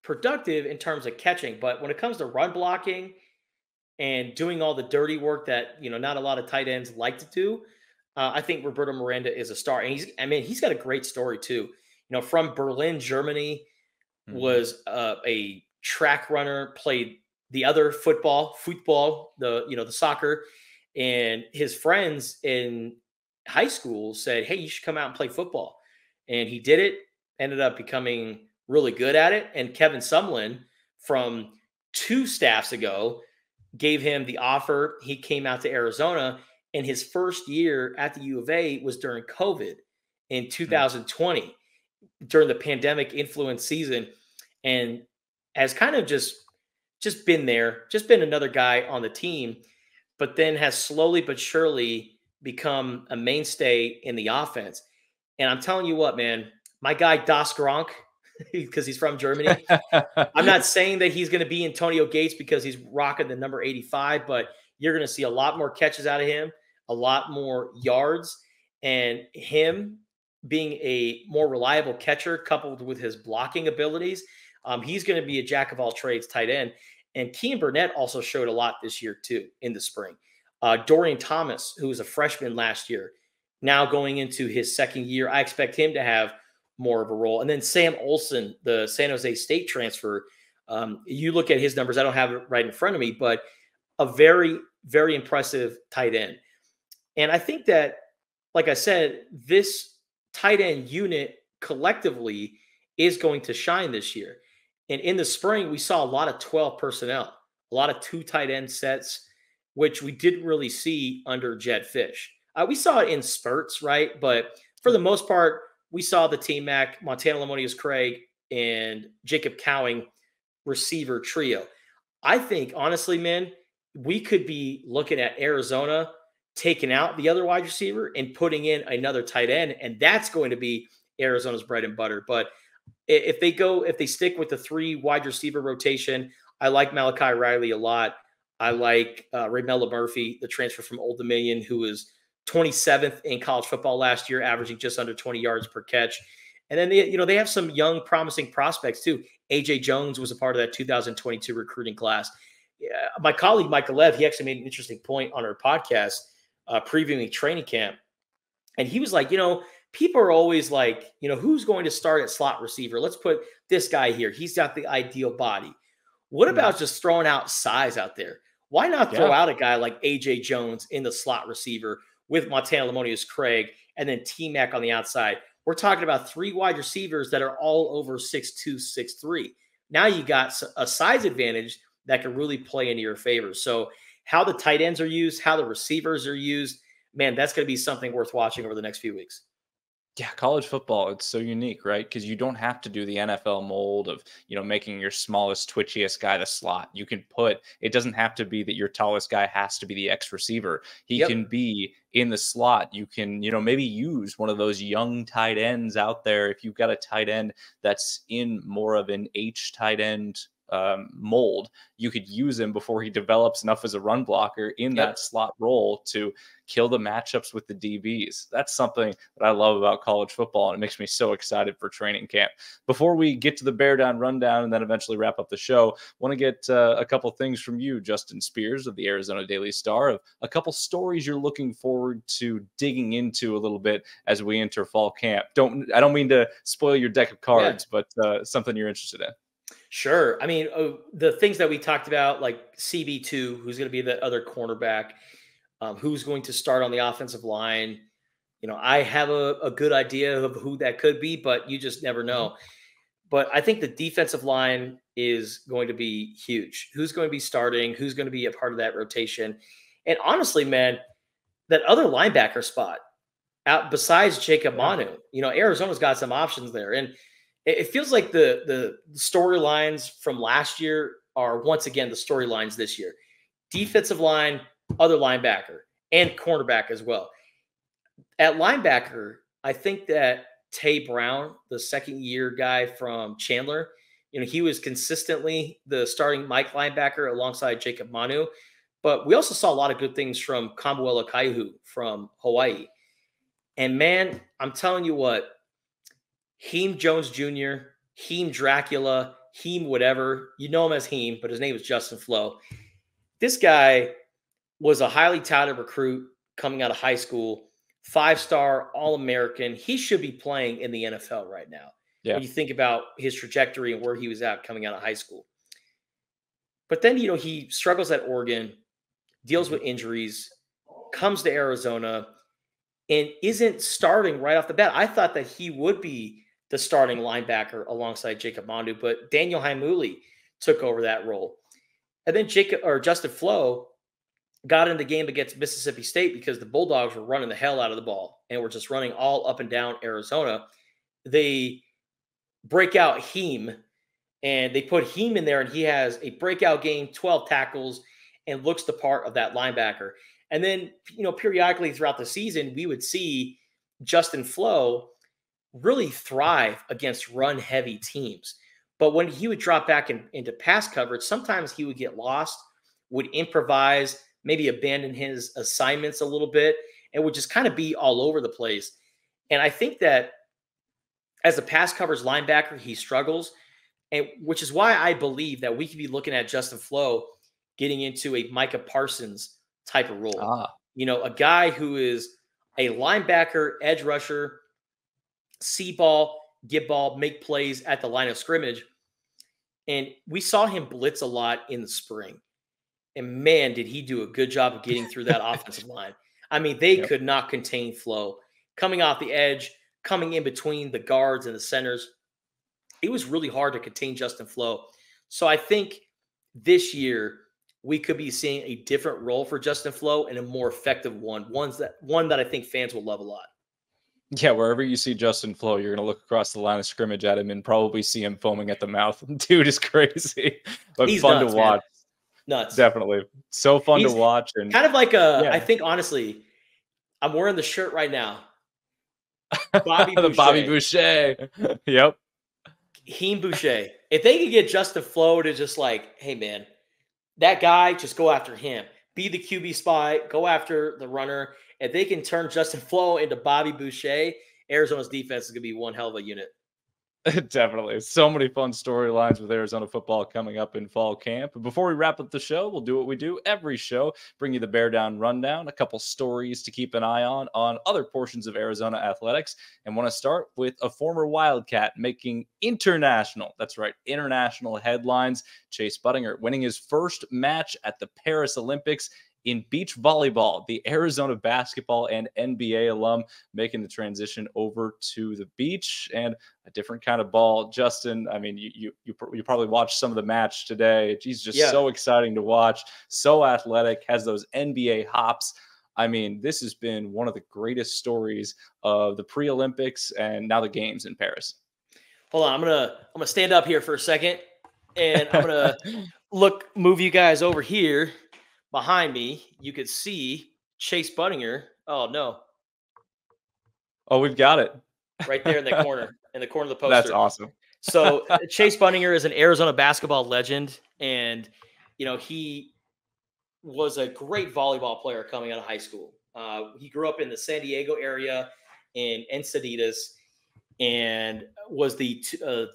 B: productive in terms of catching, but when it comes to run blocking and doing all the dirty work that, not a lot of tight ends like to do, I think Roberto Miranda is a star. And he's got a great story too. From Berlin, Germany, was a track runner, played the other football, the soccer, and his friends in high school said, "Hey, you should come out and play football." And he did it, ended up becoming really good at it. And Kevin Sumlin from 2 staffs ago gave him the offer. He came out to Arizona, and his first year at the U of A was during COVID in 2020, during the pandemic influence season, and has kind of just been there, just been another guy on the team, but then has slowly but surely become a mainstay in the offense. And I'm telling you what, man, my guy Das Gronk, because he's from Germany. I'm not saying that he's going to be Antonio Gates because he's rocking the number 85, but you're going to see a lot more catches out of him, a lot more yards, and him being a more reliable catcher coupled with his blocking abilities. He's going to be a jack of all trades tight end. And Kean Burnett also showed a lot this year too in the spring. Dorian Thomas, who was a freshman last year, now going into his second year, I expect him to have more of a role. And then Sam Olsen, the San Jose State transfer, you look at his numbers. I don't have it right in front of me, but a very, very impressive tight end. And I think that, like I said, this tight end unit collectively is going to shine this year. And in the spring, we saw a lot of 12 personnel, a lot of 2 tight end sets, which we didn't really see under Jed Fish. We saw it in spurts, right? But for the most part, we saw the T-Mac, Montana Lamonius Craig, and Jacob Cowing receiver trio. I think, honestly, man, we could be looking at Arizona taking out the other wide receiver and putting in another tight end, and that's going to be Arizona's bread and butter. But if they stick with the 3 wide receiver rotation, I like Malachi Riley a lot. I like Raymella Murphy, the transfer from Old Dominion, who was 27th in college football last year, averaging just under 20 yards per catch. And then they have some young, promising prospects too. AJ Jones was a part of that 2022 recruiting class. My colleague Michael Lev, he actually made an interesting point on our podcast previewing training camp, and he was like, people are always like, who's going to start at slot receiver? Let's put this guy here. He's got the ideal body. What about just throwing out size out there? Why not throw out a guy like AJ Jones in the slot receiver with Montana Lamonius Craig and then T-Mac on the outside? We're talking about 3 wide receivers that are all over 6'2", 6'3". Now you got a size advantage that can really play into your favor. So how the tight ends are used, how the receivers are used, man, that's going to be something worth watching over the next few weeks.
A: Yeah, college football, it's so unique, right? Because you don't have to do the NFL mold of, making your smallest, twitchiest guy the slot. You can it doesn't have to be that your tallest guy has to be the X receiver. He can be in the slot. You can, maybe use one of those young tight ends out there. If you've got a tight end that's in more of an H tight end mold, you could use him before he develops enough as a run blocker in that slot role to kill the matchups with the DBs. That's something that I love about college football, and it makes me so excited for training camp. Before we get to the Bear Down Rundown and then eventually wrap up the show, want to get a couple things from you, Justin Spears of the Arizona Daily Star, of a couple stories you're looking forward to digging into a little bit as we enter fall camp. I don't mean to spoil your deck of cards, but something you're interested in.
B: Sure. I mean, the things that we talked about, like CB2, who's going to be the other cornerback, who's going to start on the offensive line. I have a good idea of who that could be, but you just never know. But I think the defensive line is going to be huge. Who's going to be starting? Who's going to be a part of that rotation? And honestly, man, that other linebacker spot out besides Jacob Manu, Arizona's got some options there. And it feels like the storylines from last year are once again the storylines this year. Defensive line, other linebacker, and cornerback as well. At linebacker, I think that Tay Brown, the second-year guy from Chandler, he was consistently the starting Mike linebacker alongside Jacob Manu. But we also saw a lot of good things from Kambuela Kaihu from Hawaii. And, man, I'm telling you what, Heem Jones Jr., Heem Dracula, Heem whatever. You know him as Heem, but his name is Justin Flo. This guy was a highly touted recruit coming out of high school, 5-star All-American. He should be playing in the NFL right now.
A: Yeah.
B: when you think about his trajectory and where he was at coming out of high school. But then, he struggles at Oregon, deals with injuries, comes to Arizona, and isn't starting right off the bat. I thought that he would be the starting linebacker alongside Jacob Mondu, but Daniel Haimuli took over that role. And then Justin Flo got in the game against Mississippi State because the Bulldogs were running the hell out of the ball and were just running all up and down Arizona. They break out Heem, and they put Heem in there, and he has a breakout game, 12 tackles, and looks the part of that linebacker. And then, periodically throughout the season, we would see Justin Flo really thrive against run-heavy teams. But when he would drop back into pass coverage, sometimes he would get lost, would improvise, maybe abandon his assignments a little bit, and would just kind of be all over the place. And I think that as a pass coverage linebacker, he struggles, and which is why I Bleav that we could be looking at Justin Flo getting into a Micah Parsons type of role. A guy who is a linebacker, edge rusher, see ball, get ball, make plays at the line of scrimmage. And we saw him blitz a lot in the spring. And man, did he do a good job of getting through that offensive line. I mean, they could not contain Flo. Coming off the edge, coming in between the guards and the centers, it was really hard to contain Justin Flo. So I think this year we could be seeing a different role for Justin Flo and a more effective one that I think fans will love a lot.
A: Yeah, wherever you see Justin Flo, you're going to look across the line of scrimmage at him and probably see him foaming at the mouth. Dude is crazy, but
B: He's
A: fun
B: nuts,
A: to watch.
B: Man. Nuts.
A: Definitely. So fun to watch. And
B: kind of like I think, honestly, I'm wearing the shirt right now. Bobby Boucher.
A: The Bobby Boucher. Yep.
B: Heem Boucher. If they could get Justin Flo to just like, hey, man, that guy, just go after him. Be the QB spy. Go after the runner. If they can turn Justin Flo into Bobby Boucher, Arizona's defense is going to be one hell of a unit.
A: Definitely. So many fun storylines with Arizona football coming up in fall camp. But before we wrap up the show, we'll do what we do every show, bring you the Bear Down Rundown, a couple stories to keep an eye on other portions of Arizona athletics. And want to start with a former Wildcat making international headlines. Chase Budinger winning his first match at the Paris Olympics in beach volleyball. The Arizona basketball and NBA alum making the transition over to the beach, and a different kind of ball. Justin, I mean, you probably watched some of the match today. He's just so exciting to watch, so athletic, has those NBA hops. I mean, this has been one of the greatest stories of the pre-Olympics and now the games in Paris.
B: Hold on, I'm gonna stand up here for a second, and I'm gonna move you guys over here. Behind me, you could see Chase Budinger. Oh, no.
A: Oh, we've got it.
B: Right there in the corner of the poster.
A: That's awesome.
B: So Chase Budinger is an Arizona basketball legend, and, he was a great volleyball player coming out of high school. He grew up in the San Diego area in Encinitas and was the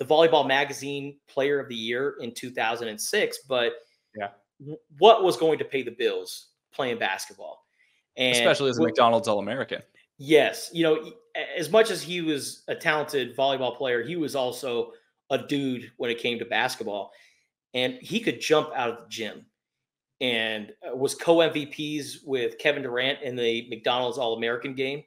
B: Volleyball Magazine Player of the Year in 2006, but what was going to pay the bills playing basketball, and
A: especially as a McDonald's All-American.
B: Yes, as much as he was a talented volleyball player, he was also a dude when it came to basketball, and he could jump out of the gym, and was co-MVPs with Kevin Durant in the McDonald's All-American game,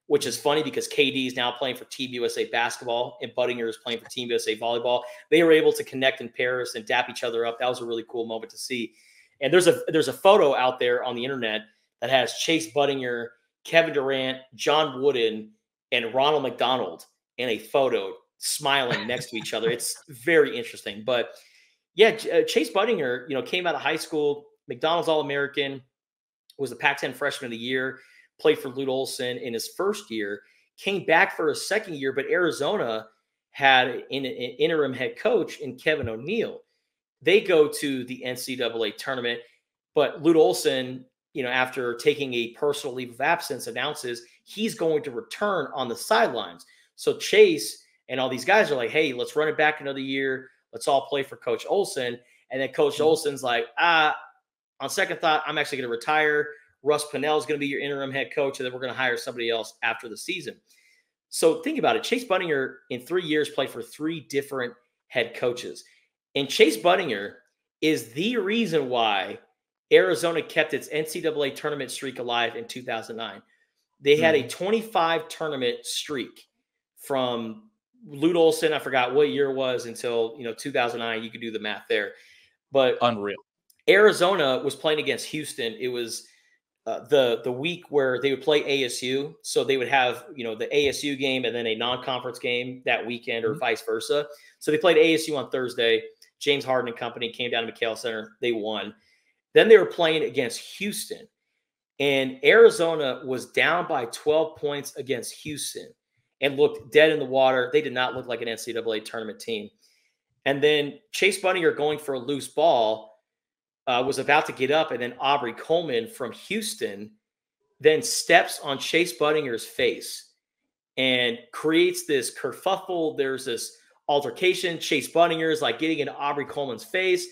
B: which is funny because KD is now playing for Team USA basketball and Budinger is playing for Team USA volleyball. They were able to connect in Paris and dap each other up. That was a really cool moment to see. And there's a photo out there on the internet that has Chase Budinger, Kevin Durant, John Wooden, and Ronald McDonald in a photo smiling next to each other. It's very interesting. But yeah, Chase Budinger, came out of high school, McDonald's All-American, was the Pac-10 Freshman of the Year, played for Olson in his first year, came back for his second year, but Arizona had an interim head coach in Kevin O'Neill. They go to the NCAA tournament, but Olson, after taking a personal leave of absence, announces he's going to return on the sidelines. So Chase and all these guys are like, hey, let's run it back another year. Let's all play for Coach Olson. And then Coach Olson's like, on second thought, I'm actually going to retire. Russ Pennell is going to be your interim head coach, and then we're going to hire somebody else after the season. So think about it. Chase Budinger in 3 years played for 3 different head coaches. And Chase Budinger is the reason why Arizona kept its NCAA tournament streak alive in 2009. They had a 25 tournament streak from Wildcats. I forgot what year it was until 2009. You could do the math there. But
A: unreal.
B: Arizona was playing against Houston. It was the week where they would play ASU. So they would have, the ASU game and then a non-conference game that weekend or vice versa. So they played ASU on Thursday. James Harden and company came down to McKale Center. They won. Then they were playing against Houston. And Arizona was down by 12 points against Houston and looked dead in the water. They did not look like an NCAA tournament team. And then Chase Budinger going for a loose ball was about to get up, and then Aubrey Coleman from Houston then steps on Chase Budinger's face and creates this kerfuffle. There's this altercation. Chase Budinger is like getting into Aubrey Coleman's face.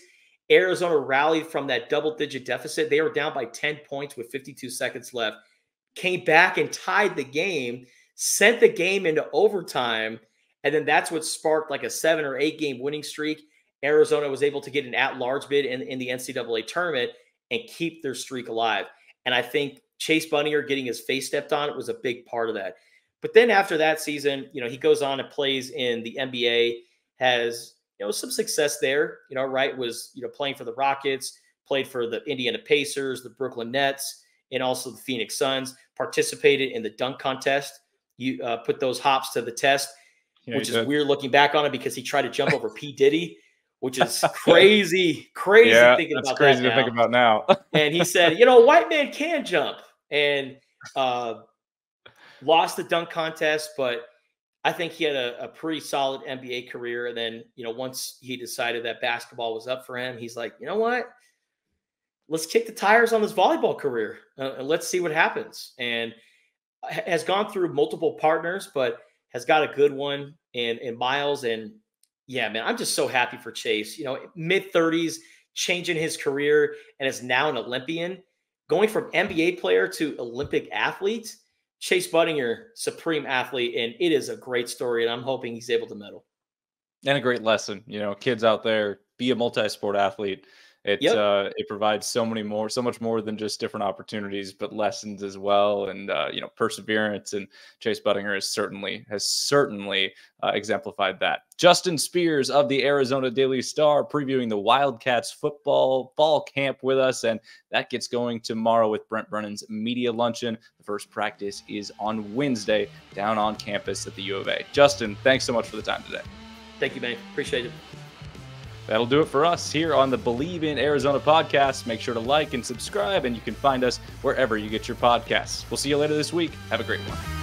B: Arizona rallied from that double-digit deficit. They were down by 10 points with 52 seconds left, came back and tied the game, sent the game into overtime, and then that's what sparked like a 7 or 8 game winning streak. Arizona was able to get an at-large bid in the NCAA tournament and keep their streak alive. And I think Chase Budinger getting his face stepped on was a big part of that. But then after that season, he goes on and plays in the NBA, has some success there, right? Was, playing for the Rockets, played for the Indiana Pacers, the Brooklyn Nets, and also the Phoenix Suns, participated in the dunk contest. You put those hops to the test, which is weird looking back on it because he tried to jump over P. Diddy, which is crazy thinking about that.
A: Crazy to think about now.
B: And he said, white man can jump, and lost the dunk contest, but I think he had a pretty solid NBA career. And then, once he decided that basketball was up for him, he's like, you know what? Let's kick the tires on this volleyball career. And let's see what happens. And has gone through multiple partners, but has got a good one in Miles. And yeah, man, I'm just so happy for Chase. Mid-30s, changing his career, and is now an Olympian. Going from NBA player to Olympic athlete, Chase Budinger, supreme athlete, and it is a great story, and I'm hoping he's able to medal.
A: And a great lesson, kids out there, be a multi-sport athlete. It provides so much more than just different opportunities, but lessons as well, and perseverance. And Chase Budinger has certainly exemplified that. Justin Spears of the Arizona Daily Star previewing the Wildcats football fall camp with us, and that gets going tomorrow with Brent Brennan's media luncheon. The first practice is on Wednesday down on campus at the U of A. Justin, thanks so much for the time today.
B: Thank you, man. Appreciate it.
A: That'll do it for us here on the Bleav in Arizona podcast. Make sure to like and subscribe, and you can find us wherever you get your podcasts. We'll see you later this week. Have a great one.